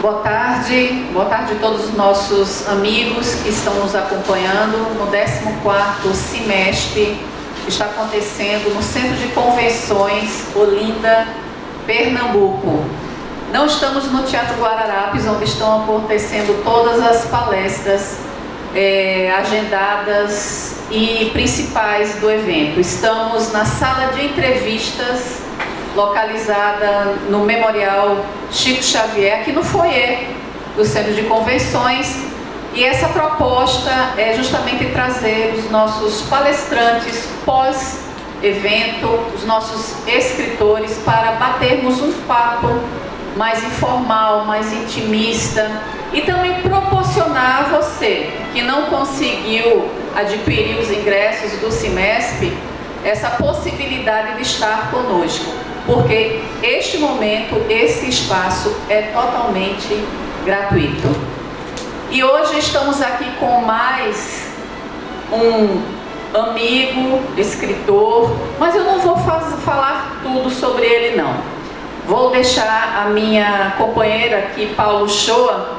Boa tarde a todos os nossos amigos que estão nos acompanhando no 14º CIMESP, que está acontecendo no Centro de Convenções Olinda, Pernambuco. Não estamos no Teatro Guararapes, onde estão acontecendo todas as palestras agendadas e principais do evento. Estamos na sala de entrevistas, localizada no Memorial Chico Xavier, aqui no foyer do Centro de Convenções, e essa proposta é justamente trazer os nossos palestrantes pós-evento, os nossos escritores, para batermos um papo mais informal, mais intimista, e também proporcionar a você que não conseguiu adquirir os ingressos do CIMESP essa possibilidade de estar conosco, porque este momento, esse espaço é totalmente gratuito. E hoje estamos aqui com mais um amigo, escritor, mas eu não vou falar tudo sobre ele não. Vou deixar a minha companheira aqui, Paulo Shoa,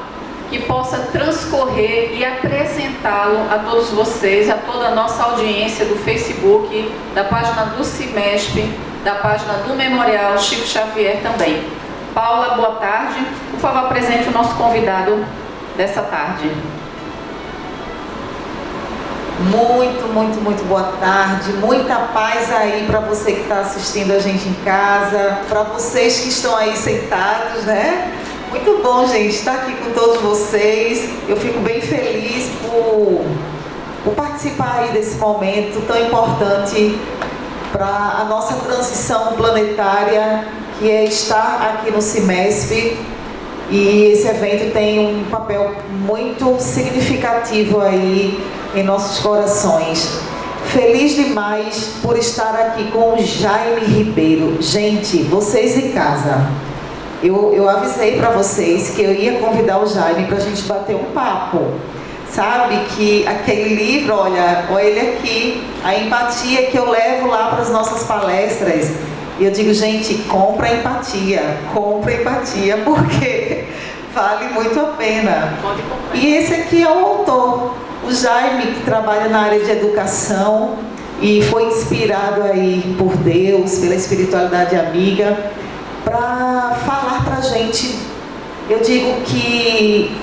que possa transcorrer e apresentá-lo a todos vocês, a toda a nossa audiência do Facebook, da página do CIMESP, da página do Memorial Chico Xavier também. Paula, boa tarde. Por favor, apresente o nosso convidado dessa tarde. Muito boa tarde. Muita paz aí para você que está assistindo a gente em casa, para vocês que estão aí sentados, né? Muito bom, gente, estar aqui com todos vocês. Eu fico bem feliz por participar aí desse momento tão importante para a nossa transição planetária, que é estar aqui no CIMESP. E esse evento tem um papel muito significativo aí em nossos corações. Feliz demais por estar aqui com o Jaime Ribeiro. Gente, vocês em casa, eu avisei para vocês que eu ia convidar o Jaime para a gente bater um papo. Sabe que aquele livro, olha ele aqui, a empatia que eu levo lá para as nossas palestras. E eu digo, gente, compra empatia, porque vale muito a pena. E esse aqui é o autor, o Jaime, que trabalha na área de educação e foi inspirado aí por Deus, pela espiritualidade amiga, para falar para a gente, eu digo que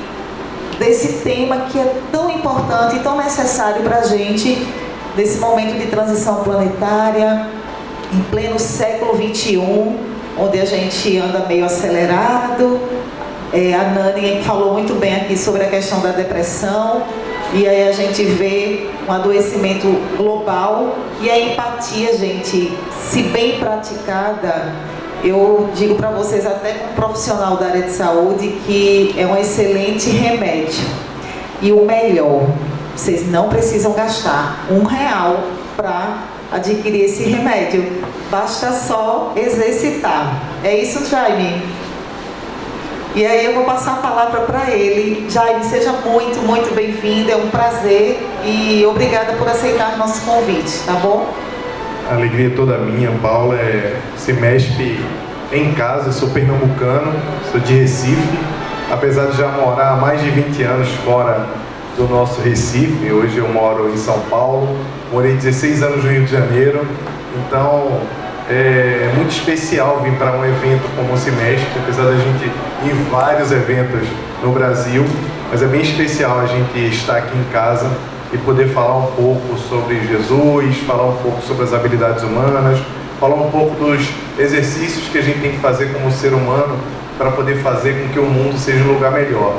desse tema que é tão importante e tão necessário para a gente, nesse momento de transição planetária, em pleno século XXI, onde a gente anda meio acelerado. A Nani falou muito bem aqui sobre a questão da depressão, e aí a gente vê um adoecimento global, e a empatia, gente, se bem praticada, eu digo para vocês, até como profissional da área de saúde, que é um excelente remédio. E o melhor, vocês não precisam gastar R$1 para adquirir esse remédio. Basta só exercitar. É isso, Jaime? E aí eu vou passar a palavra para ele. Jaime, seja muito bem-vindo. É um prazer e obrigada por aceitar nosso convite, tá bom? A alegria é toda minha, Paula. CIMESP em casa, eu sou pernambucano, sou de Recife, apesar de já morar há mais de 20 anos fora do nosso Recife. Hoje eu moro em São Paulo, morei 16 anos no Rio de Janeiro, então é muito especial vir para um evento como o CIMESP, apesar da gente ir em vários eventos no Brasil, mas é bem especial a gente estar aqui em casa e poder falar um pouco sobre Jesus, falar um pouco sobre as habilidades humanas, falar um pouco dos exercícios que a gente tem que fazer como ser humano para poder fazer com que o mundo seja um lugar melhor.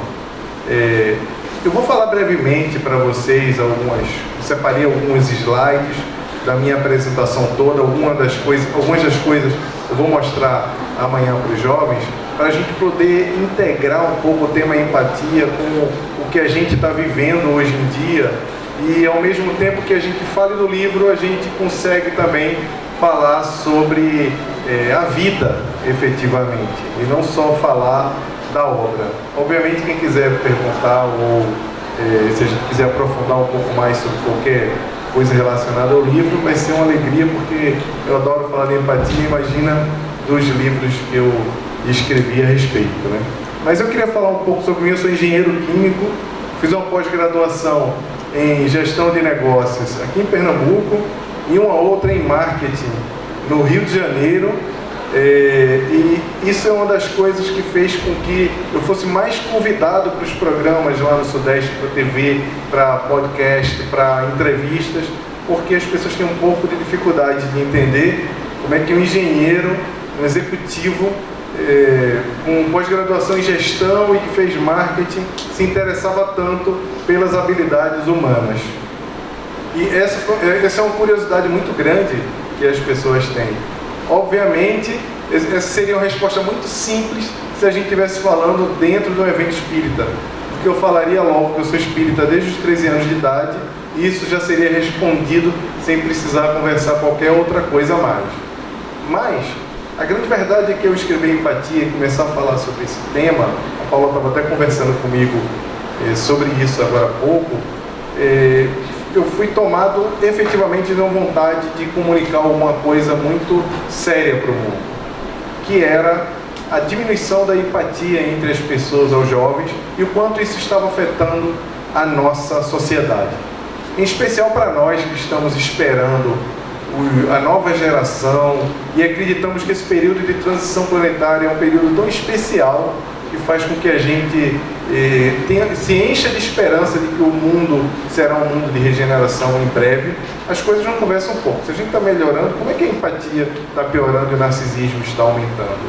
Eu vou falar brevemente para vocês separei alguns slides da minha apresentação toda, algumas das coisas eu vou mostrar amanhã para os jovens, para a gente poder integrar um pouco o tema empatia com o que a gente está vivendo hoje em dia, e ao mesmo tempo que a gente fale do livro, a gente consegue também falar sobre a vida, efetivamente, e não só falar da obra. Obviamente, quem quiser perguntar ou se a gente quiser aprofundar um pouco mais sobre qualquer coisa relacionada ao livro, vai ser uma alegria, porque eu adoro falar de empatia. Imagina dos livros que eu escrevi a respeito, né? Mas eu queria falar um pouco sobre mim. Eu sou engenheiro químico, fiz uma pós-graduação em gestão de negócios aqui em Pernambuco e uma outra em marketing no Rio de Janeiro. E isso é uma das coisas que fez com que eu fosse mais convidado para os programas lá no Sudeste, para TV, para podcast, para entrevistas, porque as pessoas têm um pouco de dificuldade de entender como é que um engenheiro, um executivo com pós-graduação em gestão e que fez marketing se interessava tanto pelas habilidades humanas. E essa é uma curiosidade muito grande que as pessoas têm. Obviamente, essa seria uma resposta muito simples se a gente estivesse falando dentro de um evento espírita. Porque eu falaria logo que eu sou espírita desde os 13 anos de idade e isso já seria respondido sem precisar conversar qualquer outra coisa a mais. Mas a grande verdade é que eu escrever empatia e começar a falar sobre esse tema, a Paula estava até conversando comigo sobre isso agora há pouco, eu fui tomado efetivamente de uma vontade de comunicar uma coisa muito séria para o mundo, que era a diminuição da empatia entre as pessoas, aos jovens, e o quanto isso estava afetando a nossa sociedade. Em especial para nós que estamos esperando a nova geração e acreditamos que esse período de transição planetária é um período tão especial que faz com que a gente se encha de esperança de que o mundo será um mundo de regeneração em breve. As coisas não conversam um pouco. Se a gente está melhorando, como é que a empatia está piorando e o narcisismo está aumentando?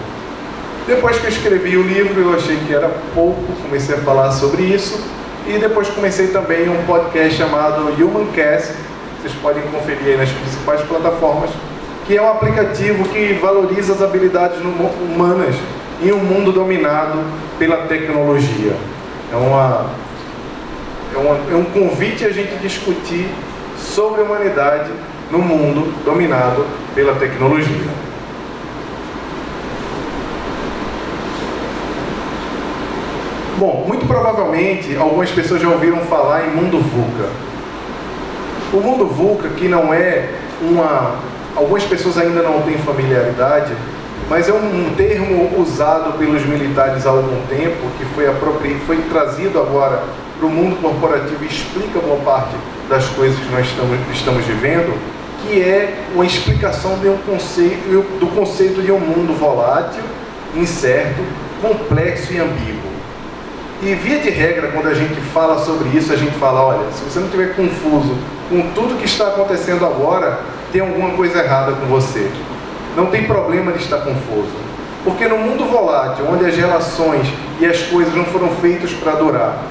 Depois que eu escrevi o livro, eu achei que era pouco, comecei a falar sobre isso, e depois comecei também um podcast chamado Humancast, vocês podem conferir aí nas principais plataformas, que é um aplicativo que valoriza as habilidades humanas em um mundo dominado pela tecnologia. É um convite a gente discutir sobre a humanidade no mundo dominado pela tecnologia. Bom, muito provavelmente algumas pessoas já ouviram falar em mundo VUCA. O mundo VUCA, que não é algumas pessoas ainda não têm familiaridade, mas é um termo usado pelos militares há algum tempo, que foi trazido agora para o mundo corporativo e explica boa parte das coisas que nós estamos vivendo, que é uma explicação do conceito de um mundo volátil, incerto, complexo e ambíguo. E via de regra, quando a gente fala sobre isso, a gente fala, olha, se você não estiver confuso com tudo que está acontecendo agora, tem alguma coisa errada com você. Não tem problema de estar confuso. Porque no mundo volátil, onde as relações e as coisas não foram feitas para durar,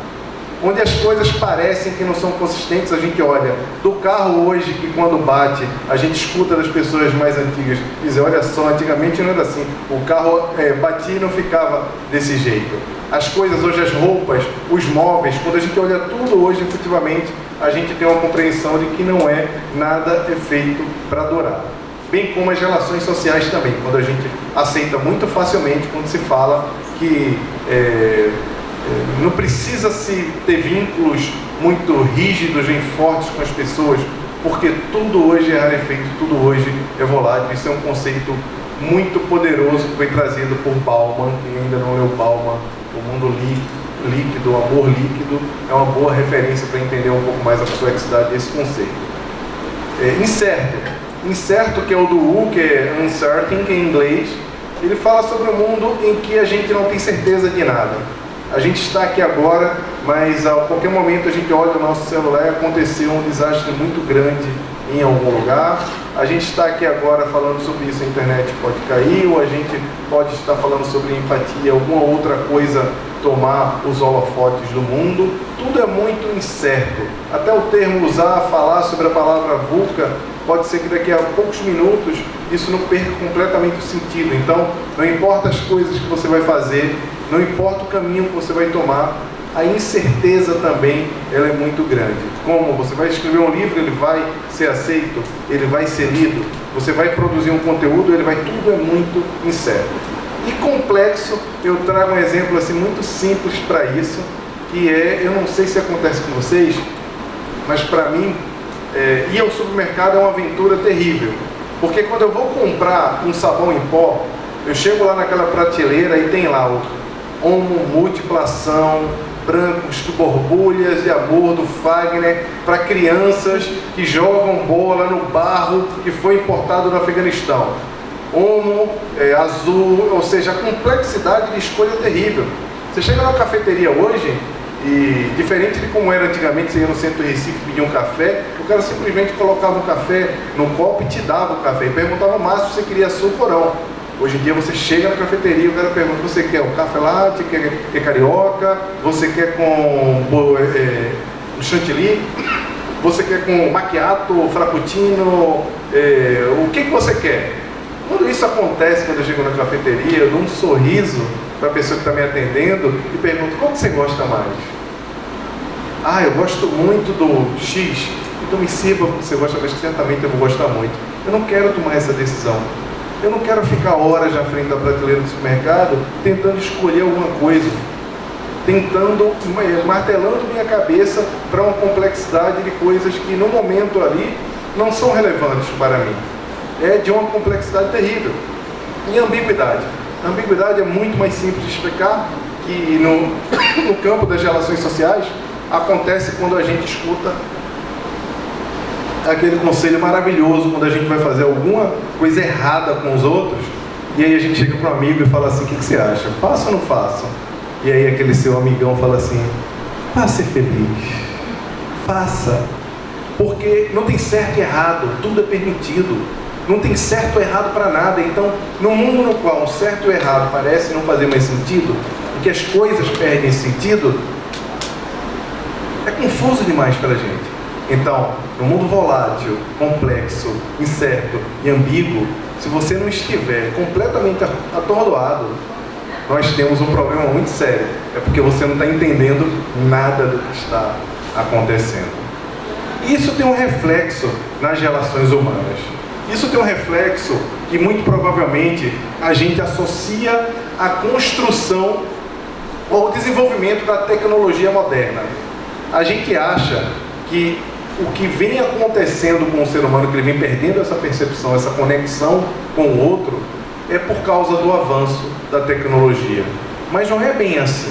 onde as coisas parecem que não são consistentes, a gente olha do carro hoje, que quando bate, a gente escuta das pessoas mais antigas dizer, olha só, antigamente não era assim, o carro batia e não ficava desse jeito. As coisas hoje, as roupas, os móveis, quando a gente olha tudo hoje, efetivamente, a gente tem uma compreensão de que não é nada feito para durar. Bem como as relações sociais também, quando a gente aceita muito facilmente quando se fala que não precisa se ter vínculos muito rígidos nem fortes com as pessoas, porque tudo hoje é rarefeito, tudo hoje é volátil. Isso é um conceito muito poderoso que foi trazido por Bauman. Quem ainda não leu Bauman, O Mundo Líquido, O Amor Líquido, é uma boa referência para entender um pouco mais a complexidade desse conceito. Incerto, que é o do U, que é uncertain, que é em inglês, ele fala sobre um mundo em que a gente não tem certeza de nada. A gente está aqui agora, mas a qualquer momento a gente olha o nosso celular e aconteceu um desastre muito grande em algum lugar. A gente está aqui agora falando sobre isso, a internet pode cair, ou a gente pode estar falando sobre empatia, alguma outra coisa tomar os holofotes do mundo. Tudo é muito incerto. Até o termo falar sobre a palavra VUCA, pode ser que daqui a poucos minutos isso não perca completamente o sentido. Então, não importa as coisas que você vai fazer, não importa o caminho que você vai tomar, a incerteza também ela é muito grande. Como você vai escrever um livro, ele vai ser aceito, ele vai ser lido, você vai produzir um conteúdo, tudo é muito incerto. E complexo, eu trago um exemplo assim muito simples para isso, que eu não sei se acontece com vocês, mas para mim, ir ao supermercado é uma aventura terrível. Porque quando eu vou comprar um sabão em pó, eu chego lá naquela prateleira e tem lá homomultiplação, brancos de borbulhas de amor do Fagner para crianças que jogam bola no barro que foi importado do Afeganistão. Azul, ou seja, a complexidade de escolha é terrível. Você chega numa cafeteria hoje e, diferente de como era antigamente, você ia no centro de Recife pedir um café, o cara simplesmente colocava um café no copo e te dava o café e perguntava mais se você queria açúcar ou não. Hoje em dia você chega na cafeteria e o cara pergunta: você quer um café latte, quer carioca, você quer com chantilly, você quer com macchiato, frappuccino, o que você quer? Quando isso acontece, quando eu chego na cafeteria, eu dou um sorriso para a pessoa que está me atendendo e pergunto: qual que você gosta mais? Ah, eu gosto muito do X. Então me sirva porque você gosta mais, que certamente eu vou gostar muito. Eu não quero tomar essa decisão. Eu não quero ficar horas na frente da prateleira do supermercado tentando escolher alguma coisa, martelando minha cabeça para uma complexidade de coisas que no momento ali não são relevantes para mim. É de uma complexidade terrível. E ambiguidade. A ambiguidade é muito mais simples de explicar, que no campo das relações sociais acontece quando a gente escuta aquele conselho maravilhoso, quando a gente vai fazer alguma coisa errada com os outros, e aí a gente chega para um amigo e fala assim: o que você acha? Faça ou não faça? E aí aquele seu amigão fala assim: vá ser feliz, faça, porque não tem certo e errado, tudo é permitido, não tem certo ou errado para nada. Então, no mundo no qual o certo e o errado parece não fazer mais sentido, e que as coisas perdem sentido, é confuso demais para a gente. Então, no mundo volátil, complexo, incerto e ambíguo, se você não estiver completamente atordoado, nós temos um problema muito sério. É porque você não está entendendo nada do que está acontecendo. Isso tem um reflexo nas relações humanas. Isso tem um reflexo que muito provavelmente a gente associa à construção ou ao desenvolvimento da tecnologia moderna. A gente acha que o que vem acontecendo com o ser humano, que ele vem perdendo essa percepção, essa conexão com o outro, é por causa do avanço da tecnologia. Mas não é bem assim.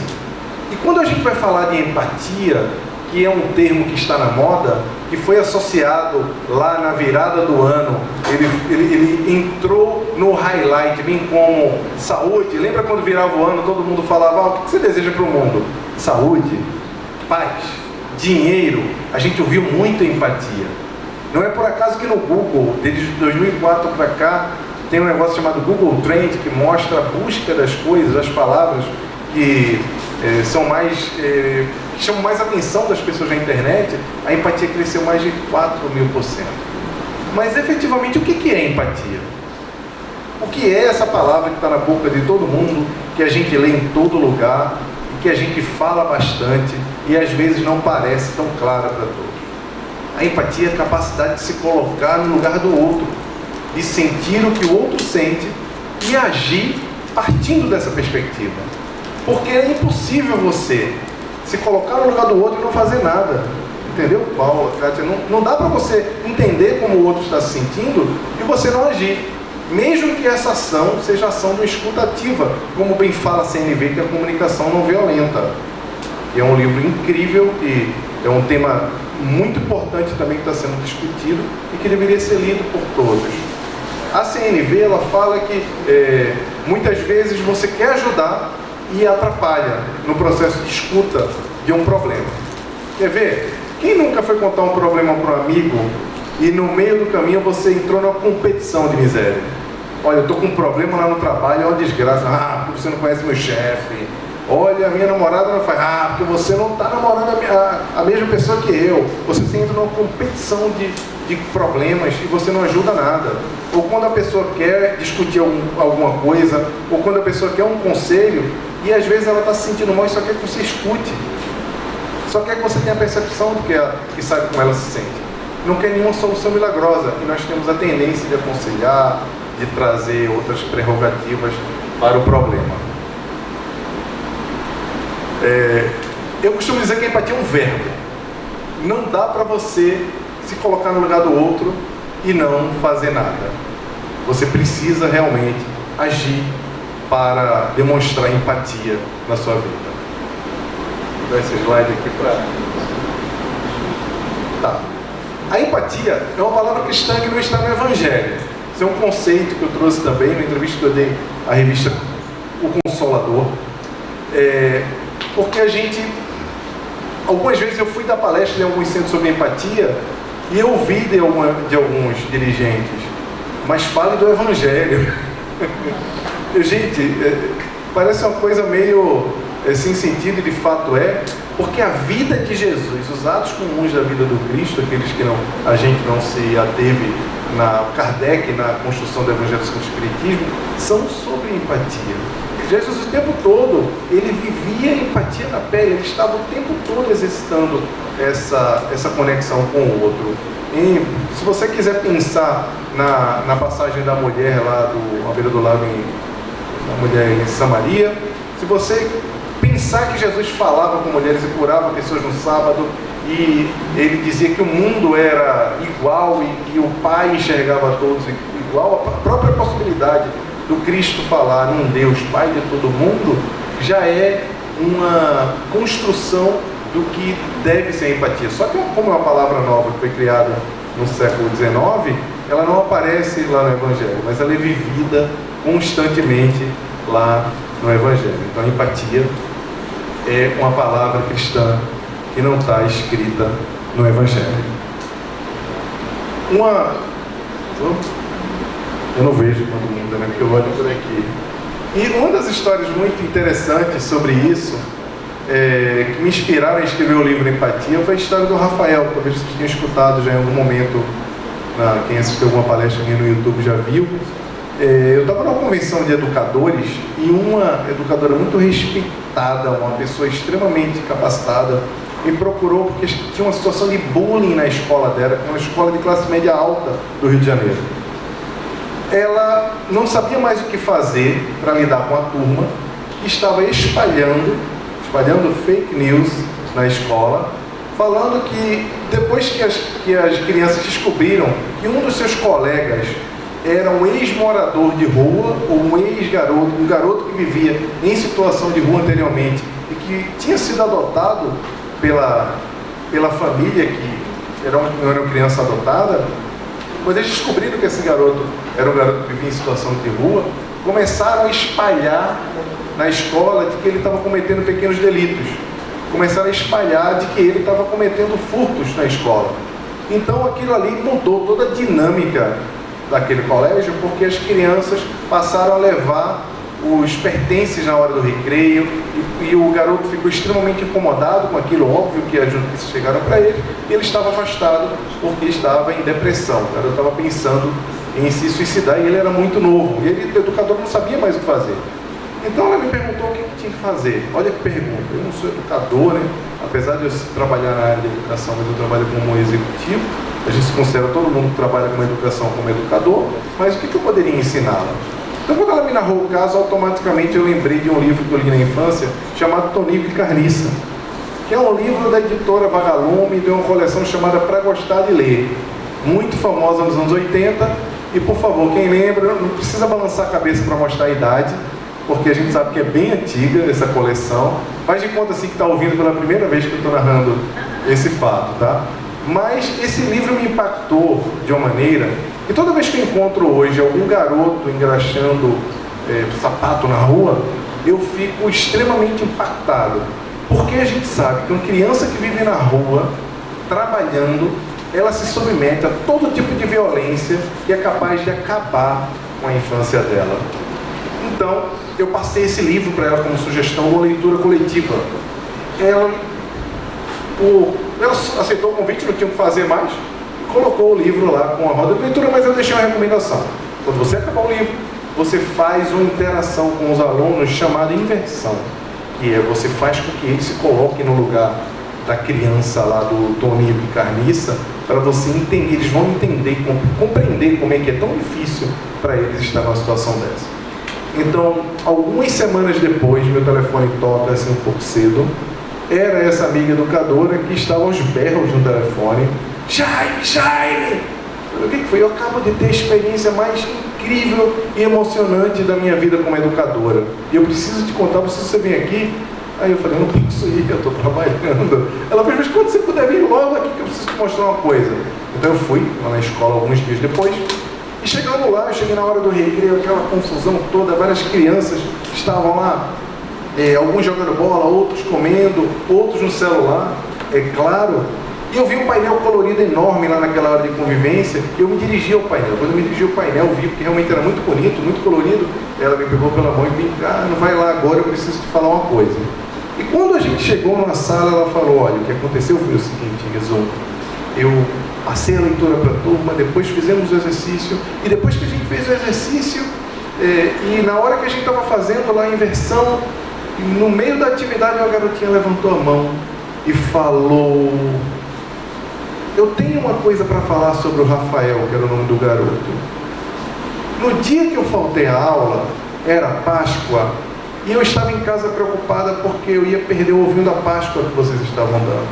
E quando a gente vai falar de empatia, que é um termo que está na moda, que foi associado lá na virada do ano, ele entrou no highlight, bem como saúde. Lembra quando virava o ano, todo mundo falava: o que você deseja para o mundo? Saúde, paz, dinheiro. A gente ouviu muito empatia. Não é por acaso que no Google, desde 2004 para cá, tem um negócio chamado Google Trend, que mostra a busca das coisas, as palavras que chamam mais atenção das pessoas na internet. A empatia cresceu mais de 4.000%. Mas efetivamente, o que é empatia? O que é essa palavra que está na boca de todo mundo, que a gente lê em todo lugar, e que a gente fala bastante e às vezes não parece tão clara para todos? A empatia é a capacidade de se colocar no lugar do outro, de sentir o que o outro sente e agir partindo dessa perspectiva. Porque é impossível você se colocar no lugar do outro e não fazer nada. Entendeu, Paulo, Kátia? Não dá para você entender como o outro está se sentindo e você não agir. Mesmo que essa ação seja ação de escuta ativa, como bem fala a CNV, que é a comunicação não violenta. E é um livro incrível e é um tema muito importante também que está sendo discutido e que deveria ser lido por todos. A CNV, ela fala que muitas vezes você quer ajudar e atrapalha no processo de escuta de um problema. Quer ver? Quem nunca foi contar um problema para um amigo e no meio do caminho você entrou numa competição de miséria? Olha, eu estou com um problema lá no trabalho, é uma desgraça. Ah, porque você não conhece meu chefe. Olha, a minha namorada não faz. Ah, porque você não está namorando a mesma pessoa que eu. Você entra numa competição de problemas e você não ajuda nada. Ou quando a pessoa quer discutir alguma coisa, ou quando a pessoa quer um conselho, e às vezes ela está se sentindo mal e só quer que você escute. Só quer que você tenha a percepção do que sabe como ela se sente. Não quer nenhuma solução milagrosa. E nós temos a tendência de aconselhar, de trazer outras prerrogativas para o problema. Eu costumo dizer que a empatia é um verbo. Não dá para você se colocar no lugar do outro e não fazer nada. Você precisa realmente agir para demonstrar empatia na sua vida. Vou dar esse slide aqui para... Tá. A empatia é uma palavra cristã que não está no Evangelho. Isso é um conceito que eu trouxe também na entrevista que eu dei à revista O Consolador. Porque a gente... Algumas vezes eu fui dar palestra em alguns centros sobre empatia e eu ouvi de alguns dirigentes, mas fale do Evangelho. Gente, parece uma coisa meio sem sentido, e de fato porque a vida de Jesus, os atos comuns da vida do Cristo, aqueles que a gente não se ateve na Kardec, na construção do Evangelho segundo o Espiritismo, são sobre empatia. Jesus o tempo todo, ele vivia empatia na pele, ele estava o tempo todo exercitando essa conexão com o outro. E se você quiser pensar na passagem da mulher lá à beira do lago, a mulher em Samaria, se você pensar que Jesus falava com mulheres e curava pessoas no sábado, e ele dizia que o mundo era igual e que o Pai enxergava todos igual, a própria possibilidade do Cristo falar em um Deus Pai de todo mundo já é uma construção do que deve ser a empatia. Só que como é uma palavra nova que foi criada no século XIX, ela não aparece lá no Evangelho, mas ela é vivida constantemente lá no Evangelho. Então a empatia é uma palavra cristã que não está escrita no Evangelho. Eu não vejo todo mundo, né? Porque eu olho por aqui. E uma das histórias muito interessantes sobre isso, que me inspiraram a escrever o livro Empatia, foi a história do Rafael. Talvez vocês tenham escutado já em algum momento, quem assistiu alguma palestra minha no YouTube já viu. Eu estava numa convenção de educadores e uma educadora muito respeitada, uma pessoa extremamente capacitada, me procurou porque tinha uma situação de bullying na escola dela, que é uma escola de classe média alta do Rio de Janeiro. Ela não sabia mais o que fazer para lidar com a turma que estava espalhando fake news na escola, falando que depois que as crianças descobriram que um dos seus colegas era um ex-morador de rua ou um garoto que vivia em situação de rua anteriormente e que tinha sido adotado pela família, que era uma criança adotada, quando eles descobriram que esse garoto era um garoto que vivia em situação de rua, começaram a espalhar na escola de que ele estava cometendo pequenos delitos. Começaram a espalhar de que ele estava cometendo furtos na escola. Então aquilo ali mudou toda a dinâmica daquele colégio, porque as crianças passaram a levar os pertences na hora do recreio e o garoto ficou extremamente incomodado com aquilo. Óbvio que as notícias chegaram para ele e ele estava afastado porque estava em depressão. O garoto estava pensando em se suicidar e ele era muito novo. E ele, o educador, não sabia mais o que fazer. Então ela me perguntou o que tinha que fazer. Olha que pergunta. Eu não sou educador, né? Apesar de eu trabalhar na área de educação, mas eu trabalho como executivo. A gente se considera todo mundo que trabalha com educação como educador. Mas o que eu poderia ensiná-la? Então, quando ela me narrou o caso, automaticamente eu lembrei de um livro que eu li na infância, chamado Tonico e Carniça, que é um livro da editora Vagalume, de uma coleção chamada Pra Gostar de Ler, muito famosa nos anos 80, e por favor, quem lembra, não precisa balançar a cabeça para mostrar a idade, porque a gente sabe que é bem antiga essa coleção, faz de conta assim que está ouvindo pela primeira vez que eu estou narrando esse fato, tá? Mas esse livro me impactou de uma maneira que toda vez que eu encontro hoje algum garoto engraxando sapato na rua, eu fico extremamente impactado. Porque a gente sabe que uma criança que vive na rua, trabalhando, ela se submete a todo tipo de violência que é capaz de acabar com a infância dela. Então, eu passei esse livro para ela como sugestão, uma leitura coletiva. Ela aceitou o convite, não tinha o que fazer mais, colocou o livro lá com a roda de leitura, mas eu deixei uma recomendação. Quando você acabar o livro, você faz uma interação com os alunos chamada inversão, que é você faz com que eles se coloquem no lugar da criança lá do Tonico e Carniça, para você entender, eles vão entender, compreender como é que é tão difícil para eles estar numa situação dessa. Então, algumas semanas depois, meu telefone toca assim um pouco cedo, era essa amiga educadora que estava aos berros no telefone. Jaime! O que foi? Eu acabo de ter a experiência mais incrível e emocionante da minha vida como educadora. E eu preciso te contar, preciso você vir aqui. Aí eu falei, eu não posso ir, eu estou trabalhando. Ela falou, mas quando você puder vir logo aqui que eu preciso te mostrar uma coisa. Então eu fui lá na escola alguns dias depois. E chegando lá, eu cheguei na hora do recreio, aquela confusão toda, várias crianças estavam lá, alguns jogando bola, outros comendo, outros no celular, é claro. E eu vi um painel colorido enorme lá naquela hora de convivência, e eu me dirigi ao painel. Quando eu me dirigi ao painel, eu vi que realmente era muito bonito, muito colorido. Ela me pegou pela mão e me disse, não vai lá agora, eu preciso te falar uma coisa. E quando a gente chegou numa sala, ela falou, olha, o que aconteceu foi o seguinte, resumo. Eu passei a leitura para a turma, depois fizemos o exercício, e depois que a gente fez o exercício, e na hora que a gente estava fazendo lá a inversão, no meio da atividade uma garotinha levantou a mão e falou, eu tenho uma coisa para falar sobre o Rafael, que era o nome do garoto. No dia que eu faltei a aula, era Páscoa, e eu estava em casa preocupada porque eu ia perder o ovinho da Páscoa que vocês estavam dando.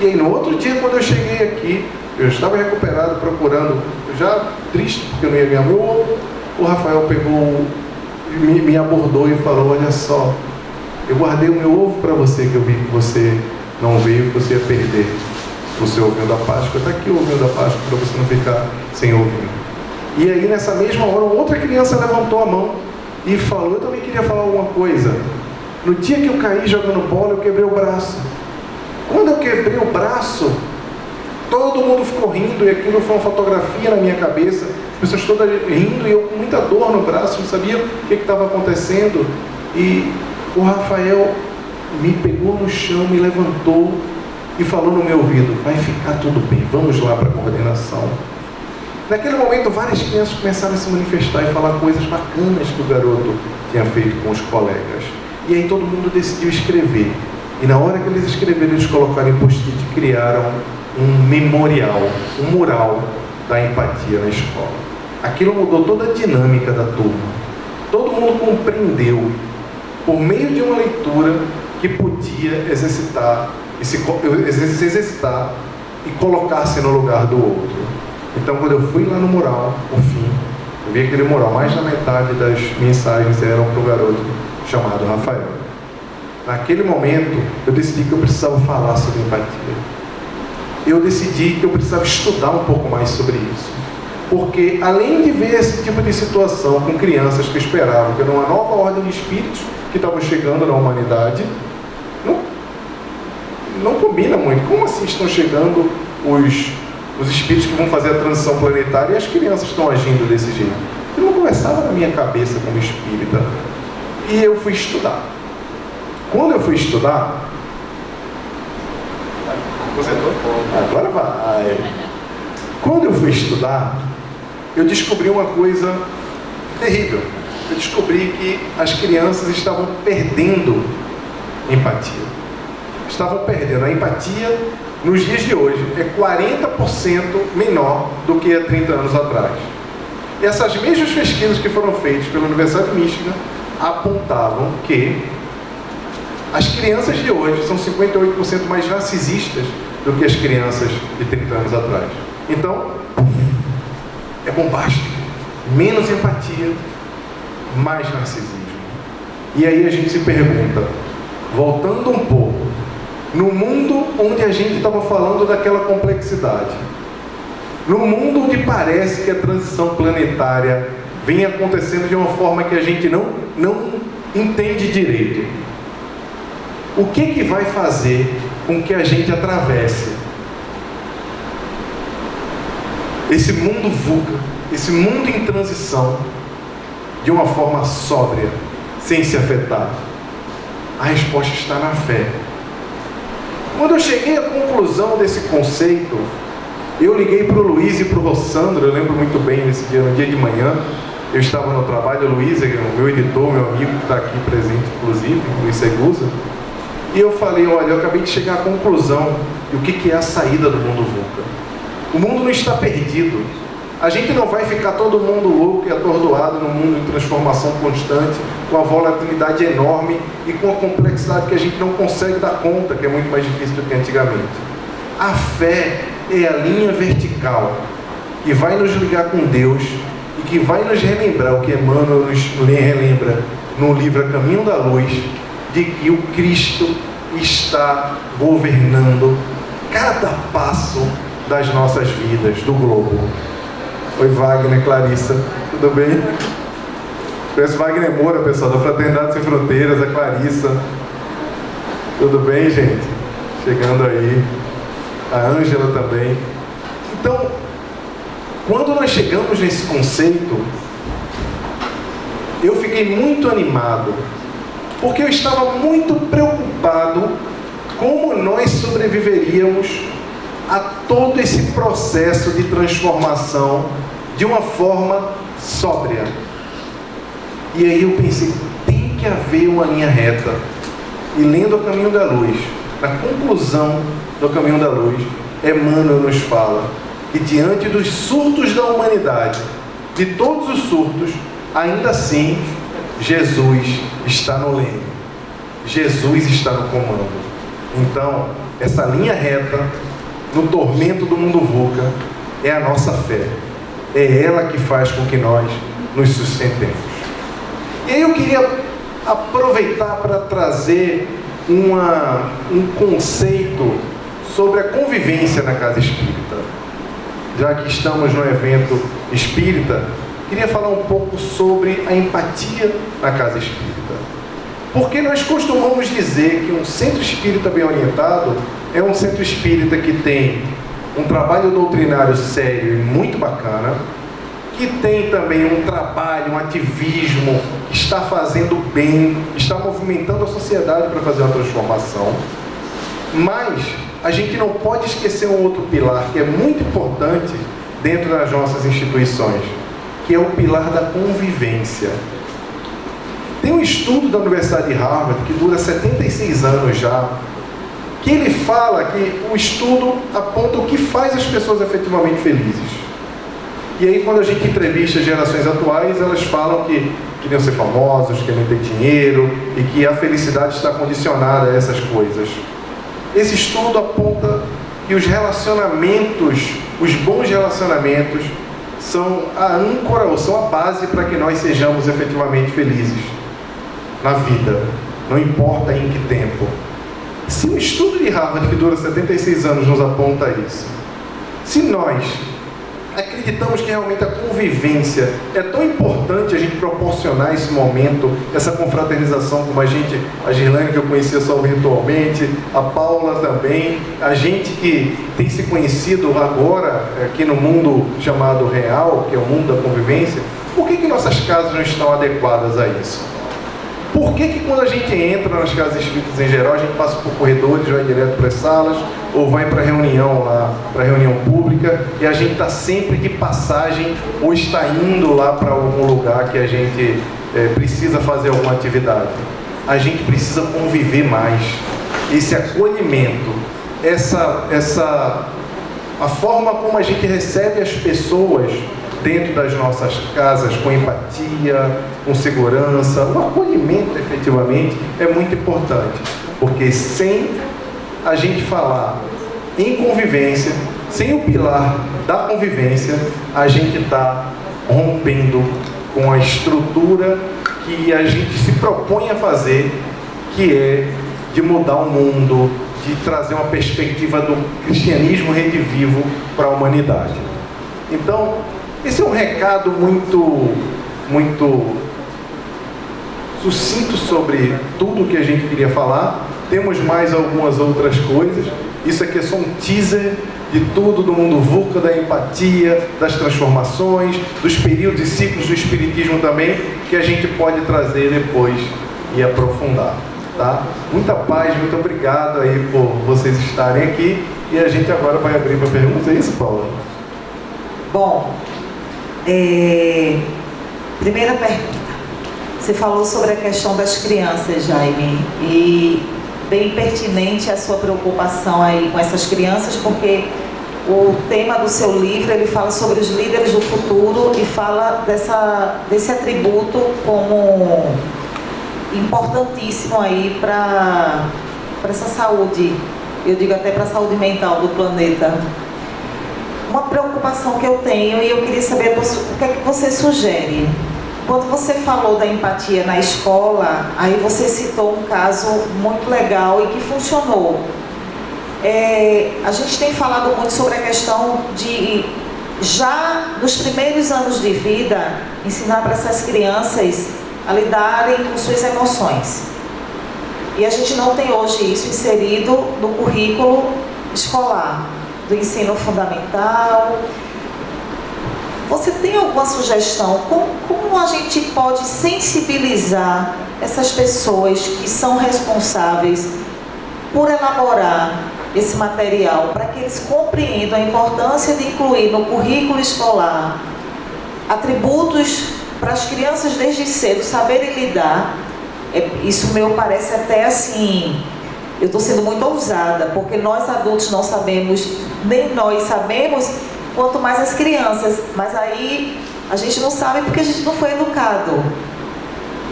E aí no outro dia, quando eu cheguei aqui, eu estava recuperado, procurando, já triste porque eu não ia ganhar meu ovo, o Rafael pegou, me abordou e falou, olha só, eu guardei o meu ovo para você, que eu vi que você não veio, que você ia perder o seu ovinho da Páscoa. Está aqui o ovinho da Páscoa para você não ficar sem ovinho. E aí nessa mesma hora, outra criança levantou a mão e falou, eu também queria falar alguma coisa. No dia que eu caí jogando bola, eu quebrei o braço. Quando eu quebrei o braço, todo mundo ficou rindo, e aquilo foi uma fotografia na minha cabeça, as pessoas todas rindo, e eu com muita dor no braço, não sabia o que estava acontecendo, e o Rafael me pegou no chão, me levantou e falou no meu ouvido, vai ficar tudo bem, vamos lá para a coordenação. Naquele momento, várias crianças começaram a se manifestar e falar coisas bacanas que o garoto tinha feito com os colegas. E aí todo mundo decidiu escrever. E na hora que eles escreveram, eles colocaram em post-it e criaram um memorial, um mural da empatia na escola. Aquilo mudou toda a dinâmica da turma. Todo mundo compreendeu, por meio de uma leitura, que podia exercitar e se exercitar e colocar-se no lugar do outro. Então, quando eu fui lá no mural, por fim, eu vi aquele mural, mais da metade das mensagens eram para o garoto chamado Rafael. Naquele momento, eu decidi que eu precisava falar sobre empatia. Eu decidi que eu precisava estudar um pouco mais sobre isso. Porque, além de ver esse tipo de situação com crianças que esperavam que era uma nova ordem de espíritos que estavam chegando na humanidade, não combina muito. Como assim estão chegando os espíritos que vão fazer a transição planetária e as crianças estão agindo desse jeito? Eu não conversava na minha cabeça como espírita. E eu fui estudar. Quando eu fui estudar... Agora vai. Quando eu fui estudar, eu descobri uma coisa terrível. Eu descobri que as crianças estavam perdendo empatia. Estavam perdendo a empatia. Nos dias de hoje, é 40% menor do que há 30 anos atrás. E essas mesmas pesquisas que foram feitas pela Universidade de Michigan apontavam que as crianças de hoje são 58% mais narcisistas do que as crianças de 30 anos atrás. Então, é bombástico. Menos empatia, mais narcisismo. E aí a gente se pergunta, voltando um pouco, no mundo onde a gente estava falando daquela complexidade, no mundo onde parece que a transição planetária vem acontecendo de uma forma que a gente não entende direito, o que vai fazer com que a gente atravesse esse mundo VUCA, esse mundo em transição, de uma forma sóbria, sem se afetar? A resposta está na fé. Quando eu cheguei à conclusão desse conceito, eu liguei para o Luiz e para o Rossandro. Eu lembro muito bem nesse dia, no dia de manhã, eu estava no trabalho, o Luiz, o meu editor, meu amigo, que está aqui presente, inclusive, o Luiz Segusa, e eu falei, olha, eu acabei de chegar à conclusão de o que é a saída do mundo VUCA. O mundo não está perdido. A gente não vai ficar todo mundo louco e atordoado num mundo em transformação constante, com a volatilidade enorme e com a complexidade que a gente não consegue dar conta, que é muito mais difícil do que antigamente. A fé é a linha vertical que vai nos ligar com Deus e que vai nos relembrar o que Emmanuel nos relembra no livro A Caminho da Luz, de que o Cristo está governando cada passo das nossas vidas, do globo. Oi, Wagner, Clarissa, tudo bem? Conheço Wagner Moura, pessoal, da Fraternidade Sem Fronteiras, a Clarissa. Tudo bem, gente? Chegando aí. A Ângela também. Então, quando nós chegamos nesse conceito, eu fiquei muito animado, porque eu estava muito preocupado como nós sobreviveríamos a todo esse processo de transformação de uma forma sóbria. E aí eu pensei, tem que haver uma linha reta. E lendo O Caminho da Luz, na conclusão do Caminho da Luz, Emmanuel nos fala que diante dos surtos da humanidade, de todos os surtos, ainda assim, Jesus está no leme. Jesus está no comando. Então, essa linha reta, no tormento do mundo VUCA, é a nossa fé. É ela que faz com que nós nos sustentemos. E aí eu queria aproveitar para trazer um conceito sobre a convivência na casa espírita. Já que estamos no evento espírita, queria falar um pouco sobre a empatia na casa espírita. Porque nós costumamos dizer que um centro espírita bem orientado é um centro espírita que tem um trabalho doutrinário sério e muito bacana, que tem também um trabalho, um ativismo, que está fazendo bem, está movimentando a sociedade para fazer uma transformação. Mas a gente não pode esquecer um outro pilar que é muito importante dentro das nossas instituições, que é o pilar da convivência. Tem um estudo da Universidade de Harvard, que dura 76 anos já, que ele fala que o estudo aponta o que faz as pessoas efetivamente felizes. E aí, quando a gente entrevista gerações atuais, elas falam que queriam ser famosos, queriam ter dinheiro e que a felicidade está condicionada a essas coisas. Esse estudo aponta que os relacionamentos, os bons relacionamentos, são a âncora ou são a base para que nós sejamos efetivamente felizes na vida, não importa em que tempo. Se o estudo de Harvard, que dura 76 anos, nos aponta isso, se nós acreditamos que realmente a convivência é tão importante a gente proporcionar esse momento, essa confraternização como a Girlane, que eu conhecia só virtualmente, a Paula também, a gente que tem se conhecido agora aqui no mundo chamado real, que é o mundo da convivência, por que nossas casas não estão adequadas a isso? Por que quando a gente entra nas casas espíritas em geral, a gente passa por corredores, vai direto para as salas, ou vai para a reunião lá, para a reunião pública, e a gente está sempre de passagem, ou está indo lá para algum lugar que a gente precisa fazer alguma atividade? A gente precisa conviver mais. Esse acolhimento, a forma como a gente recebe as pessoas dentro das nossas casas, com empatia, com segurança, o acolhimento efetivamente é muito importante, porque sem a gente falar em convivência, sem o pilar da convivência, a gente está rompendo com a estrutura que a gente se propõe a fazer, que é de mudar o mundo, de trazer uma perspectiva do cristianismo redivivo para a humanidade. Então, esse é um recado muito sucinto sobre tudo que a gente queria falar. Temos mais algumas outras coisas. Isso aqui é só um teaser de tudo do mundo VUCA, da empatia, das transformações, dos períodos e ciclos do espiritismo também, que a gente pode trazer depois e aprofundar. Tá? Muita paz, muito obrigado aí por vocês estarem aqui. E a gente agora vai abrir para perguntas. É isso, Paula? Bom, primeira pergunta. Você falou sobre a questão das crianças, Jaime, e bem pertinente a sua preocupação aí com essas crianças, porque o tema do seu livro, ele fala sobre os líderes do futuro e fala desse atributo como importantíssimo aí para essa saúde, eu digo até para a saúde mental do planeta. uma preocupação que eu tenho e eu queria saber o que é que você sugere. Quando você falou da empatia na escola, aí você citou um caso muito legal e que funcionou. A gente tem falado muito sobre a questão de, já nos primeiros anos de vida, ensinar para essas crianças a lidarem com suas emoções. E a gente não tem hoje isso inserido no currículo escolar, do ensino fundamental. Você tem alguma sugestão? Como a gente pode sensibilizar essas pessoas que são responsáveis por elaborar esse material, para que eles compreendam a importância de incluir no currículo escolar atributos para as crianças desde cedo saberem lidar? Isso meu parece até assim, eu estou sendo muito ousada, porque nós adultos não sabemos, nem nós sabemos, quanto mais as crianças. Mas aí a gente não sabe porque a gente não foi educado.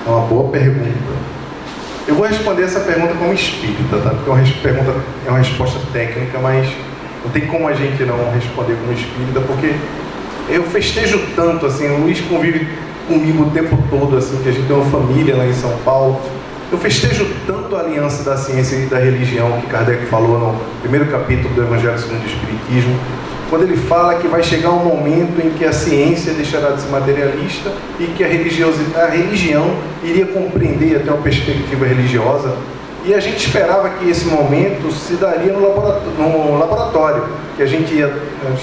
É uma boa pergunta. Eu vou responder essa pergunta como espírita, tá? Porque é uma resposta técnica, mas não tem como a gente não responder como espírita, porque eu festejo tanto, assim, o Luiz convive comigo o tempo todo, assim, que a gente tem uma família lá em São Paulo. Eu festejo tanto a aliança da ciência e da religião que Kardec falou no primeiro capítulo do Evangelho segundo o Espiritismo, quando ele fala que vai chegar um momento em que a ciência deixará de ser materialista e que a religião iria compreender até uma perspectiva religiosa. E a gente esperava que esse momento se daria no laboratório, que a gente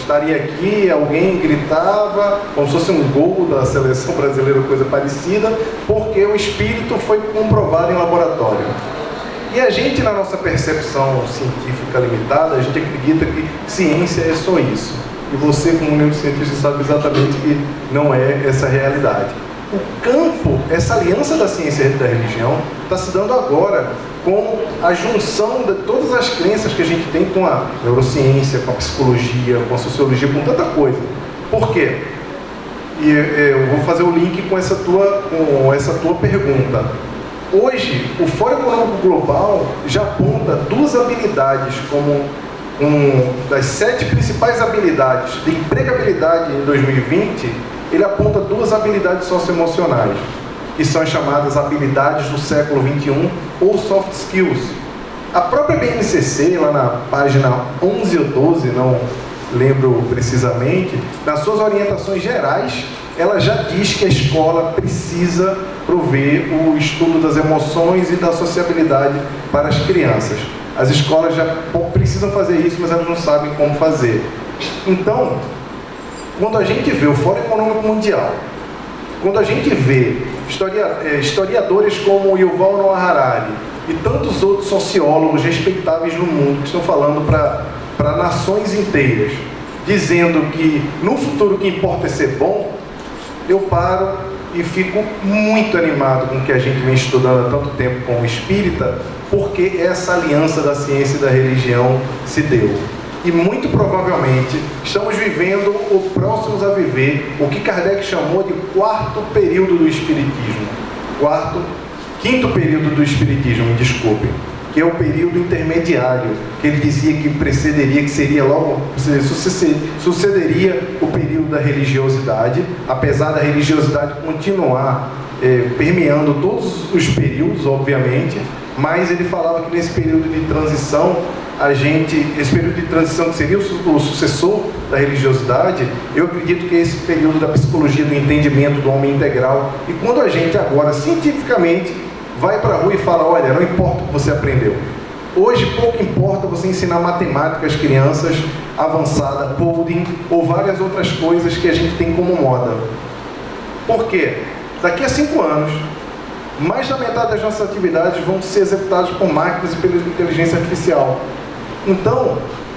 estaria aqui, alguém gritava, como se fosse um gol da seleção brasileira, coisa parecida, porque o espírito foi comprovado em laboratório. E a gente, na nossa percepção científica limitada, a gente acredita que ciência é só isso. E você, como neurocientista, sabe exatamente que não é essa a realidade. O campo, essa aliança da ciência e da religião, está se dando agora com a junção de todas as crenças que a gente tem com a neurociência, com a psicologia, com a sociologia, com tanta coisa. Por quê? E eu vou fazer o link com essa tua pergunta. Hoje, o Fórum Econômico Global já aponta duas habilidades como das 7 principais habilidades de empregabilidade em 2020. Ele aponta 2 habilidades socioemocionais, que são as chamadas habilidades do século XXI ou soft skills. A própria BNCC, lá na página 11 ou 12, não lembro precisamente, nas suas orientações gerais, ela já diz que a escola precisa prover o estudo das emoções e da sociabilidade para as crianças. As escolas já precisam fazer isso, mas elas não sabem como fazer. Então, quando a gente vê o Fórum Econômico Mundial, quando a gente vê historiadores como Yuval Noah Harari e tantos outros sociólogos respeitáveis no mundo que estão falando para nações inteiras, dizendo que no futuro o que importa é ser bom, eu paro e fico muito animado com o que a gente vem estudando há tanto tempo como espírita, porque essa aliança da ciência e da religião se deu. E muito provavelmente estamos vivendo ou próximos a viver o que Kardec chamou de 4º período do Espiritismo. 5º período do Espiritismo, me desculpem, que é o período intermediário, que ele dizia que precederia, que seria logo, sucederia o período da religiosidade, apesar da religiosidade continuar permeando todos os períodos, obviamente, mas ele falava que nesse período de transição, esse período de transição que seria o sucessor da religiosidade, eu acredito que é esse período da psicologia, do entendimento do homem integral. E quando a gente agora, cientificamente, vai para a rua e fala, olha, não importa o que você aprendeu. Hoje pouco importa você ensinar matemática às crianças, avançada, coding ou várias outras coisas que a gente tem como moda. Por quê? Daqui a 5 anos, mais da metade das nossas atividades vão ser executadas por máquinas e pela inteligência artificial. Então,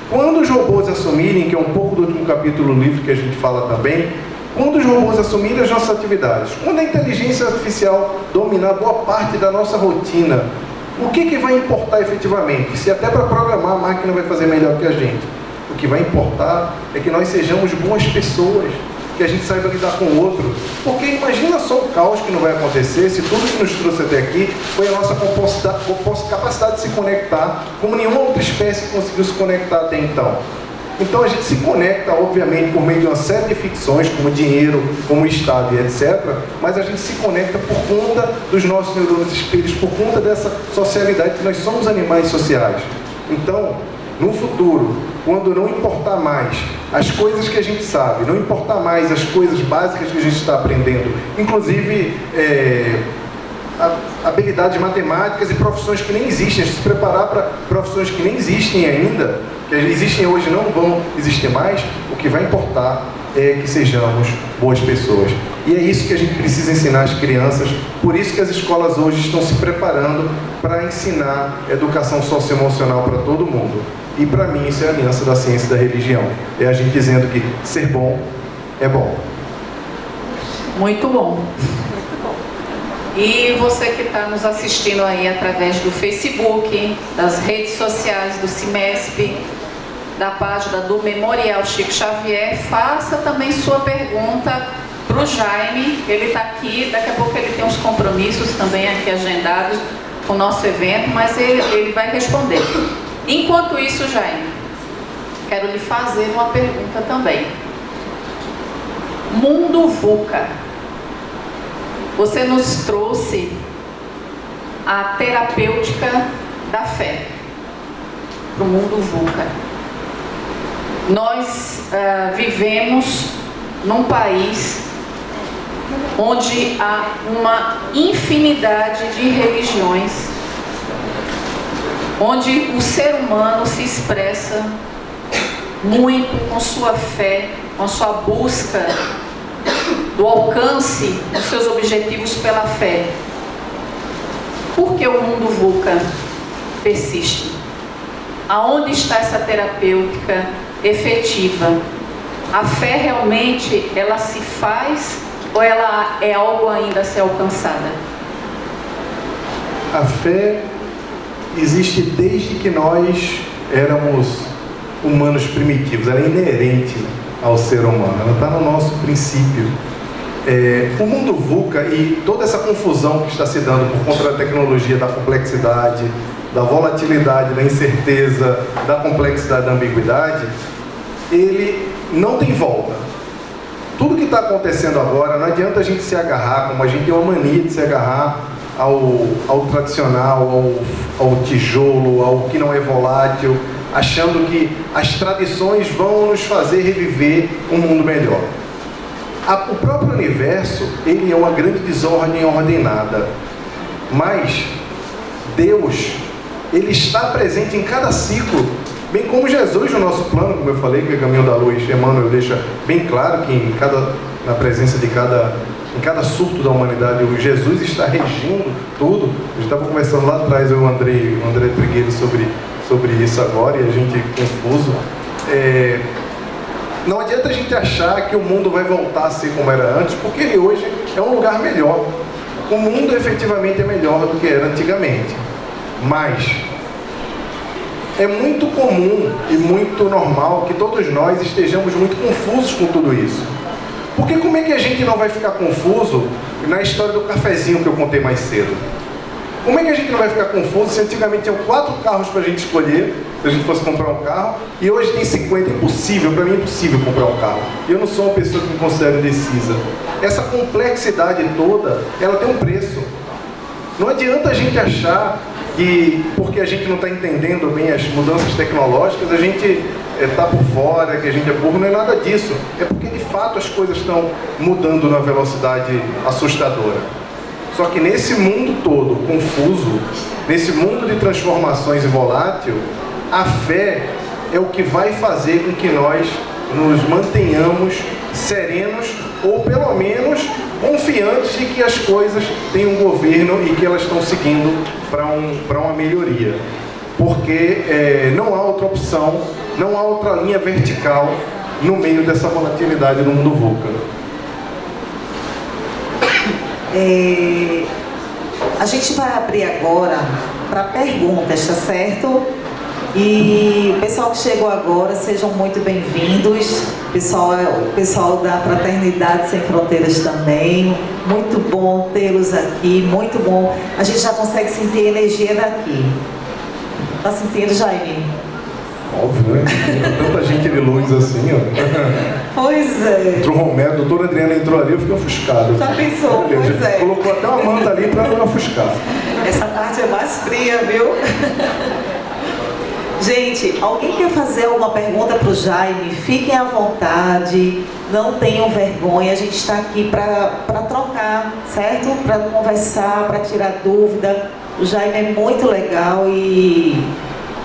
quando os robôs assumirem, que é um pouco do último capítulo do livro que a gente fala também, quando os robôs assumirem as nossas atividades, quando a inteligência artificial dominar boa parte da nossa rotina, o que vai importar efetivamente? Se até para programar a máquina vai fazer melhor que a gente. O que vai importar é que nós sejamos boas pessoas, que a gente saiba lidar com o outro. Porque imagina só o caos que não vai acontecer se tudo que nos trouxe até aqui foi a nossa capacidade de se conectar, como nenhuma outra espécie conseguiu se conectar até então. Então a gente se conecta, obviamente, por meio de uma série de ficções, como dinheiro, como Estado e etc., mas a gente se conecta por conta dos nossos neurônios espelhos, por conta dessa socialidade, que nós somos animais sociais. Então, no futuro, quando não importar mais as coisas que a gente sabe, não importar mais as coisas básicas que a gente está aprendendo, inclusive habilidades matemáticas e profissões que nem existem, se preparar para profissões que nem existem ainda, que existem hoje não vão existir mais, o que vai importar é que sejamos boas pessoas. E é isso que a gente precisa ensinar às crianças, por isso que as escolas hoje estão se preparando para ensinar educação socioemocional para todo mundo. E para mim isso é a aliança da ciência e da religião. É a gente dizendo que ser bom é bom. Muito bom. E você que está nos assistindo aí através do Facebook, das redes sociais do CIMESP, da página do Memorial Chico Xavier, faça também sua pergunta para o Jaime. Ele está aqui, daqui a pouco ele tem uns compromissos também aqui agendados com o nosso evento, mas ele vai responder. Enquanto isso, Jaime, quero lhe fazer uma pergunta também. Mundo VUCA. Você nos trouxe a terapêutica da fé para o mundo VUCA. Nós vivemos num país onde há uma infinidade de religiões, onde o ser humano se expressa muito com sua fé, com sua busca do alcance dos seus objetivos pela fé. Por que o mundo VUCA persiste? Aonde está essa terapêutica efetiva? A fé realmente, ela se faz ou ela é algo ainda a ser alcançada? A fé existe desde que nós éramos humanos primitivos, ela é inerente ao ser humano, ela está no nosso princípio. O mundo VUCA e toda essa confusão que está se dando por conta da tecnologia, da complexidade, da volatilidade, da incerteza, da complexidade, da ambiguidade, ele não tem volta. Tudo que está acontecendo agora, não adianta a gente se agarrar, como a gente tem uma mania de se agarrar ao tradicional, ao tijolo, ao que não é volátil, achando que as tradições vão nos fazer reviver um mundo melhor. O próprio universo, ele é uma grande desordem ordenada, mas Deus, ele está presente em cada ciclo, bem como Jesus no nosso plano, como eu falei, que é o caminho da luz. Emmanuel deixa bem claro que na presença de em cada surto da humanidade, o Jesus está regindo tudo. Eu estava conversando lá atrás, eu e o André Trigueiro, sobre isso agora, e a gente confuso. Não adianta a gente achar que o mundo vai voltar a ser como era antes, porque ele hoje é um lugar melhor. O mundo efetivamente é melhor do que era antigamente. Mas é muito comum e muito normal que todos nós estejamos muito confusos com tudo isso. Porque como é que a gente não vai ficar confuso na história do cafezinho que eu contei mais cedo? Como é que a gente não vai ficar confuso se antigamente tinham 4 carros para a gente escolher, se a gente fosse comprar um carro, e hoje tem 50? Impossível, para mim é impossível comprar um carro. Eu não sou uma pessoa que me considero indecisa. Essa complexidade toda, ela tem um preço. Não adianta a gente achar que, porque a gente não está entendendo bem as mudanças tecnológicas, a gente está por fora, que a gente é burro. Não é nada disso. É porque, de fato, as coisas estão mudando numa velocidade assustadora. Só que nesse mundo todo confuso, nesse mundo de transformações e volátil, a fé é o que vai fazer com que nós nos mantenhamos serenos, ou pelo menos confiantes de que as coisas têm um governo e que elas estão seguindo para uma melhoria. Porque não há outra opção, não há outra linha vertical no meio dessa volatilidade do mundo VUCA. A gente vai abrir agora para perguntas, tá certo? E o pessoal que chegou agora, sejam muito bem-vindos. O pessoal da Fraternidade Sem Fronteiras também. Muito bom tê-los aqui, muito bom. A gente já consegue sentir a energia daqui. Tá sentindo, Jaime? Óbvio, né? Tanta gente de luz assim, ó. Pois é. Entrou o Romero, a doutora Adriana entrou ali, eu fiquei ofuscado. Já pensou? Pois é. Colocou até uma manta ali para não ofuscar. Essa parte é mais fria, viu? Gente, alguém quer fazer alguma pergunta para o Jaime? Fiquem à vontade, não tenham vergonha, a gente está aqui para trocar, certo? Para conversar, para tirar dúvida. O Jaime é muito legal e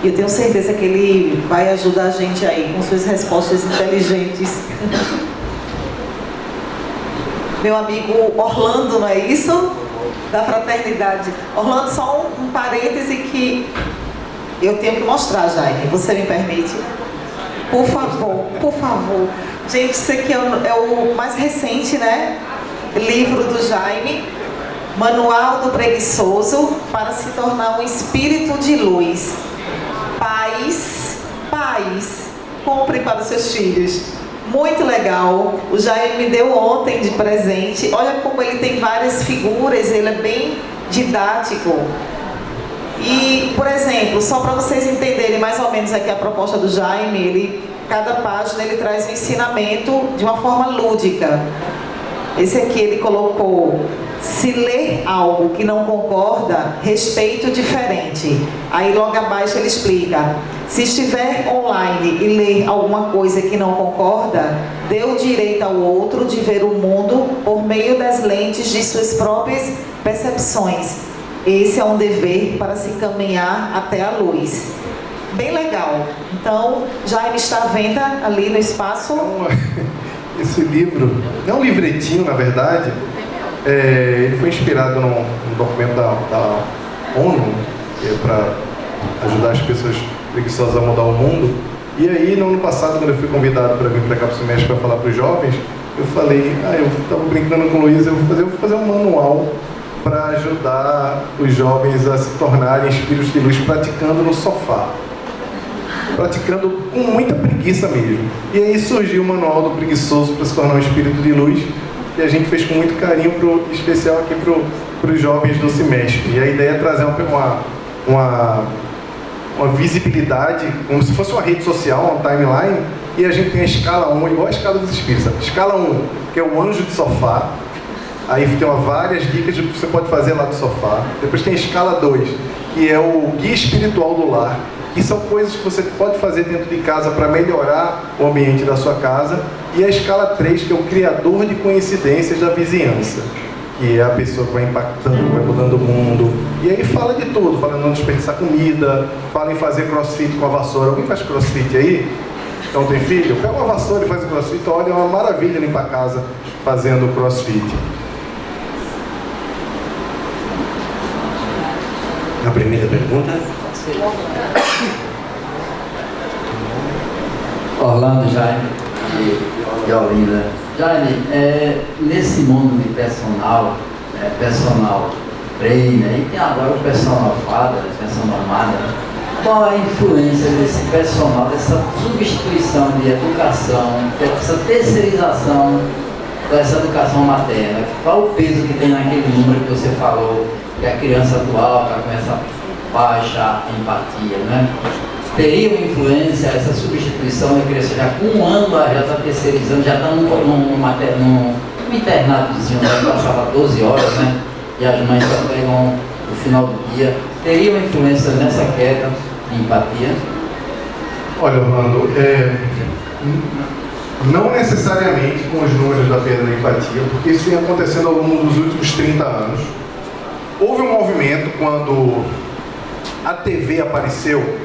eu tenho certeza que ele vai ajudar a gente aí com suas respostas inteligentes. Meu amigo Orlando, não é isso? Da fraternidade. Orlando, só um parêntese que eu tenho que mostrar, Jaime. Você me permite? Por favor, por favor. Gente, isso aqui é o mais recente, né? Livro do Jaime. Manual do Preguiçoso para se tornar um espírito de luz. Pais, compre para os seus filhos. Muito legal. O Jaime me deu ontem de presente. Olha como ele tem várias figuras, ele é bem didático. E, por exemplo, só para vocês entenderem mais ou menos aqui a proposta do Jaime, cada página ele traz um ensinamento de uma forma lúdica. Esse aqui ele colocou: se ler algo que não concorda, respeite o diferente. Aí logo abaixo ele explica: se estiver online e ler alguma coisa que não concorda, dê o direito ao outro de ver o mundo por meio das lentes de suas próprias percepções. Esse é um dever para se caminhar até a luz. Bem legal. Então, Jaime está à venda ali no espaço. Esse livro, é um livretinho, na verdade. Ele foi inspirado num documento da ONU, que é para ajudar as pessoas preguiçosas a mudar o mundo. E aí, no ano passado, quando eu fui convidado para vir para cá para o semestre para falar para os jovens, eu falei, eu estava brincando com o Luiz, eu vou fazer um manual para ajudar os jovens a se tornarem espíritos de luz praticando no sofá. Praticando com muita preguiça mesmo. E aí surgiu o Manual do Preguiçoso para se tornar um espírito de luz, e a gente fez com muito carinho, especial aqui para os jovens do semestre. E a ideia é trazer uma visibilidade, como se fosse uma rede social, uma timeline, e a gente tem a escala 1, igual a escala dos espíritos. Escala 1, que é o anjo de sofá. Aí tem várias dicas do que você pode fazer lá do sofá. Depois tem a escala 2, que é o guia espiritual do lar, que são coisas que você pode fazer dentro de casa para melhorar o ambiente da sua casa. E a escala 3, que é o criador de coincidências da vizinhança, que é a pessoa que vai impactando, vai mudando o mundo. E aí fala de tudo, fala em não desperdiçar comida, fala em fazer crossfit com a vassoura. Alguém faz crossfit aí? Então tem filho? Pega uma vassoura e faz o crossfit. Olha, é uma maravilha limpar a casa fazendo crossfit. A primeira pergunta. Orlando, Jaime e Olinda. Jaime, nesse mundo de personal trainer, e tem agora o personal father, personal mother, qual a influência desse personal, dessa substituição de educação, dessa terceirização dessa educação materna? Qual o peso que tem naquele número que você falou, que a criança atual começa a baixar a empatia, né? Teria uma influência essa substituição da criança já com um ano, já está terceirizando, já está num internadozinho, já passava 12 horas, né? E as mães só pegam o final do dia. Teria uma influência nessa queda de empatia? Olha, Orlando, não necessariamente com os números da perda da empatia, porque isso vem acontecendo ao longo dos últimos 30 anos. Houve um movimento quando a TV apareceu,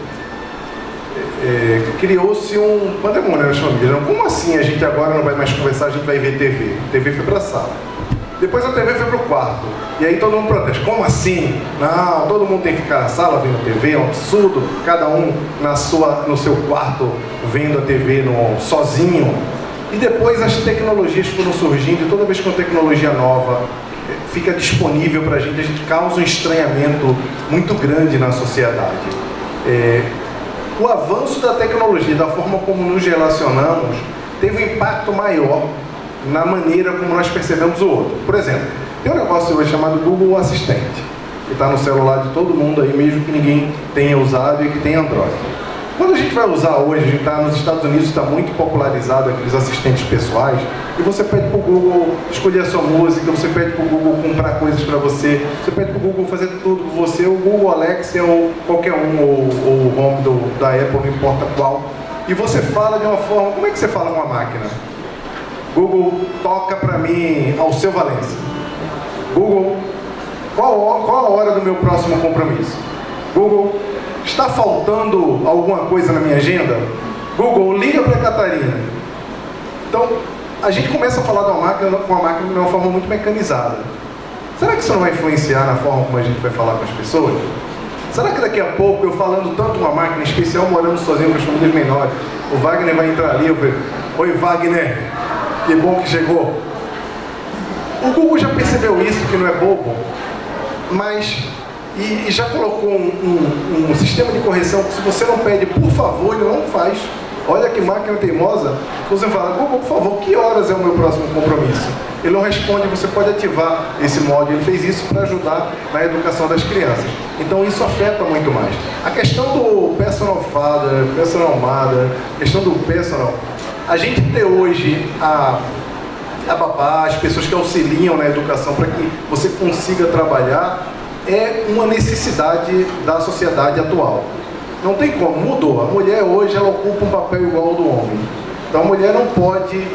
criou-se um pandemônio nas famílias. Como assim a gente agora não vai mais conversar, a gente vai ver TV? A TV foi para a sala. Depois a TV foi para o quarto. E aí todo mundo protesta. Como assim? Não, todo mundo tem que ficar na sala vendo TV, é um absurdo. Cada um no seu quarto vendo a TV sozinho. E depois as tecnologias foram surgindo, e toda vez que uma tecnologia nova fica disponível para a gente causa um estranhamento muito grande na sociedade. O avanço da tecnologia, da forma como nos relacionamos, teve um impacto maior na maneira como nós percebemos o outro. Por exemplo, tem um negócio hoje chamado Google Assistente, que está no celular de todo mundo aí, mesmo que ninguém tenha usado e que tem Android. Quando a gente vai usar hoje, a gente está nos Estados Unidos, está muito popularizado aqueles assistentes pessoais, e você pede para o Google escolher a sua música, você pede para o Google comprar coisas para você, você pede para o Google fazer tudo por você, o Google Alexa ou qualquer um, ou o Home da Apple, não importa qual, e você fala de uma forma, como é que você fala com a máquina? Google, toca para mim Alceu Valença. Google, qual a hora do meu próximo compromisso? Google, está faltando alguma coisa na minha agenda? Google, liga para a Catarina. Então, a gente começa a falar com a máquina de uma forma muito mecanizada. Será que isso não vai influenciar na forma como a gente vai falar com as pessoas? Será que daqui a pouco, eu falando tanto com uma máquina, em especial morando sozinho com as famílias menores, o Wagner vai entrar ali, eu vou, oi Wagner, que bom que chegou. O Google já percebeu isso, que não é bobo, mas... E já colocou um sistema de correção que se você não pede por favor, ele não faz. Olha que máquina teimosa. Você fala, Google, por favor, que horas é o meu próximo compromisso? Ele não responde, você pode ativar esse modo. Ele fez isso para ajudar na educação das crianças. Então isso afeta muito mais. A questão do personal father, personal mother, a questão do personal, a gente tem hoje a babá, as pessoas que auxiliam na educação para que você consiga trabalhar, é uma necessidade da sociedade atual. Não tem como, mudou. A mulher hoje ela ocupa um papel igual ao do homem. Então a mulher não pode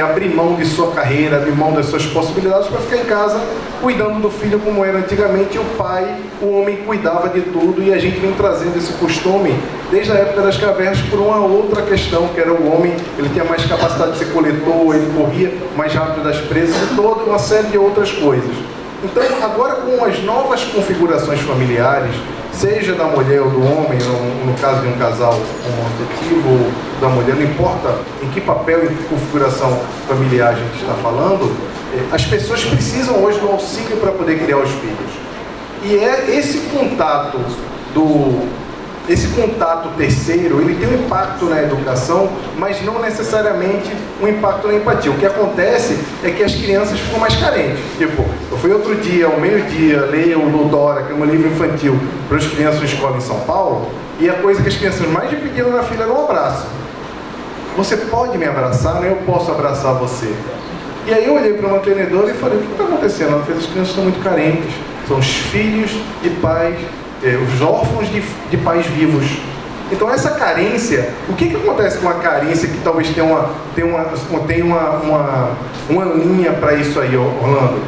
abrir mão de sua carreira, abrir mão das suas possibilidades para ficar em casa cuidando do filho como era antigamente. O pai, o homem cuidava de tudo e a gente vem trazendo esse costume desde a época das cavernas por uma outra questão, que era o homem, ele tinha mais capacidade de ser coletor, ele corria mais rápido das presas e toda uma série de outras coisas. Então, agora com as novas configurações familiares, seja da mulher ou do homem, no caso de um casal homoafetivo ou da mulher, não importa em que papel e que configuração familiar a gente está falando, as pessoas precisam hoje do auxílio para poder criar os filhos. E é esse contato terceiro, ele tem um impacto na educação, mas não necessariamente um impacto na empatia. O que acontece é que as crianças ficam mais carentes. Tipo, eu fui outro dia, ao meio-dia, ler o Ludora, que é um livro infantil para as crianças na escola em São Paulo, e a coisa que as crianças mais me pediram na fila era um abraço. Você pode me abraçar, né? Eu posso abraçar você. E aí eu olhei para o mantenedor e falei, o que está acontecendo? Ela fez, as crianças estão muito carentes. São os filhos de pais, os órfãos de pais vivos. Então essa carência, o que acontece com a carência que talvez tenha uma linha para isso aí, Orlando?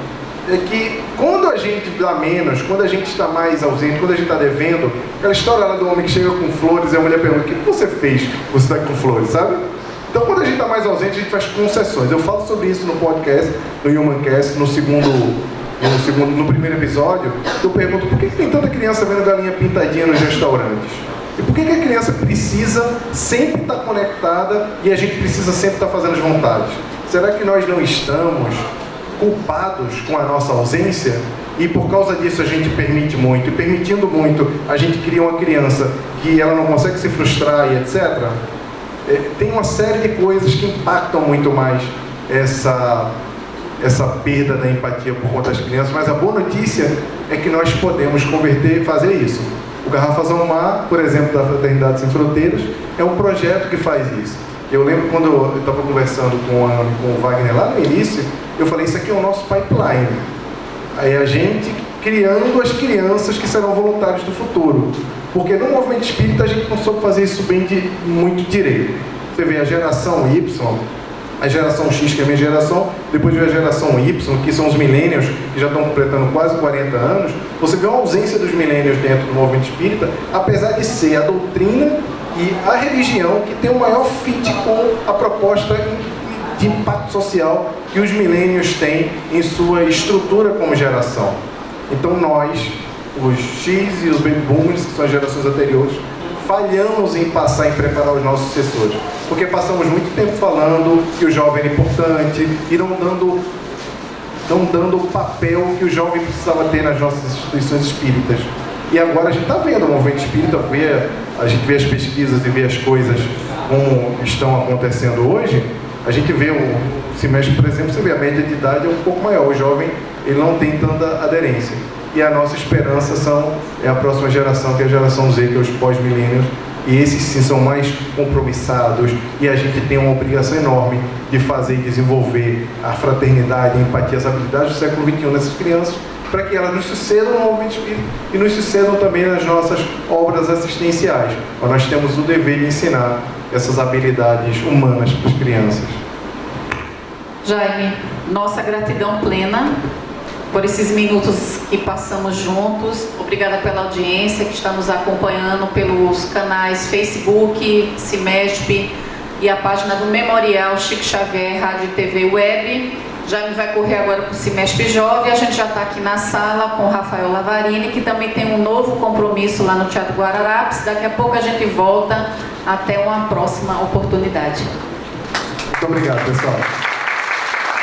É que quando a gente dá menos, quando a gente está mais ausente, quando a gente está devendo, aquela história lá do homem que chega com flores e a mulher pergunta, o que você fez? Você está com flores, sabe? Então quando a gente está mais ausente, a gente faz concessões. Eu falo sobre isso no podcast, no Humancast, no primeiro episódio, eu pergunto por que tem tanta criança vendo galinha pintadinha nos restaurantes? E por que a criança precisa sempre estar conectada e a gente precisa sempre estar fazendo as vontades? Será que nós não estamos culpados com a nossa ausência? E por causa disso a gente permite muito. E permitindo muito, a gente cria uma criança que ela não consegue se frustrar e etc. Tem uma série de coisas que impactam muito mais essa perda da empatia por conta das crianças, mas a boa notícia é que nós podemos converter e fazer isso. O Garrafas ao Mar, por exemplo, da Fraternidade Sem Fronteiras, é um projeto que faz isso. Eu lembro quando eu estava conversando com o Wagner lá no início, eu falei, isso aqui é o nosso pipeline. Aí a gente criando as crianças que serão voluntários do futuro. Porque no movimento espírita a gente não soube fazer isso bem muito direito. Você vê a geração Y, a geração X, que é a minha geração, depois veio a geração Y, que são os millennials, que já estão completando quase 40 anos, você vê uma ausência dos millennials dentro do movimento espírita, apesar de ser a doutrina e a religião que tem o maior fit com a proposta de impacto social que os millennials têm em sua estrutura como geração. Então nós, os X e os Baby Boomers, que são as gerações anteriores, falhamos em passar, em preparar os nossos sucessores, porque passamos muito tempo falando que o jovem era importante e não dando o papel que o jovem precisava ter nas nossas instituições espíritas. E agora a gente está vendo o movimento espírita, a gente vê as pesquisas e vê as coisas como estão acontecendo hoje, a gente vê o semestre, por exemplo, você vê a média de idade é um pouco maior, o jovem ele não tem tanta aderência. E a nossa esperança é a próxima geração, que é a geração Z, que é os pós-milênios, e esses sim são mais compromissados, e a gente tem uma obrigação enorme de fazer e desenvolver a fraternidade, a empatia, as habilidades do século XXI nessas crianças, para que elas nos sucedam no movimento espírita e nos sucedam também nas nossas obras assistenciais. Nós temos o dever de ensinar essas habilidades humanas para as crianças. Jaime, nossa gratidão plena por esses minutos que passamos juntos. Obrigada pela audiência que está nos acompanhando pelos canais Facebook, CIMESP e a página do Memorial Chico Xavier Rádio e TV Web. Jaime vai correr agora para o CIMESP Jovem. A gente já está aqui na sala com o Rafael Lavarini, que também tem um novo compromisso lá no Teatro Guararapes. Daqui a pouco a gente volta. Até uma próxima oportunidade. Muito obrigado, pessoal.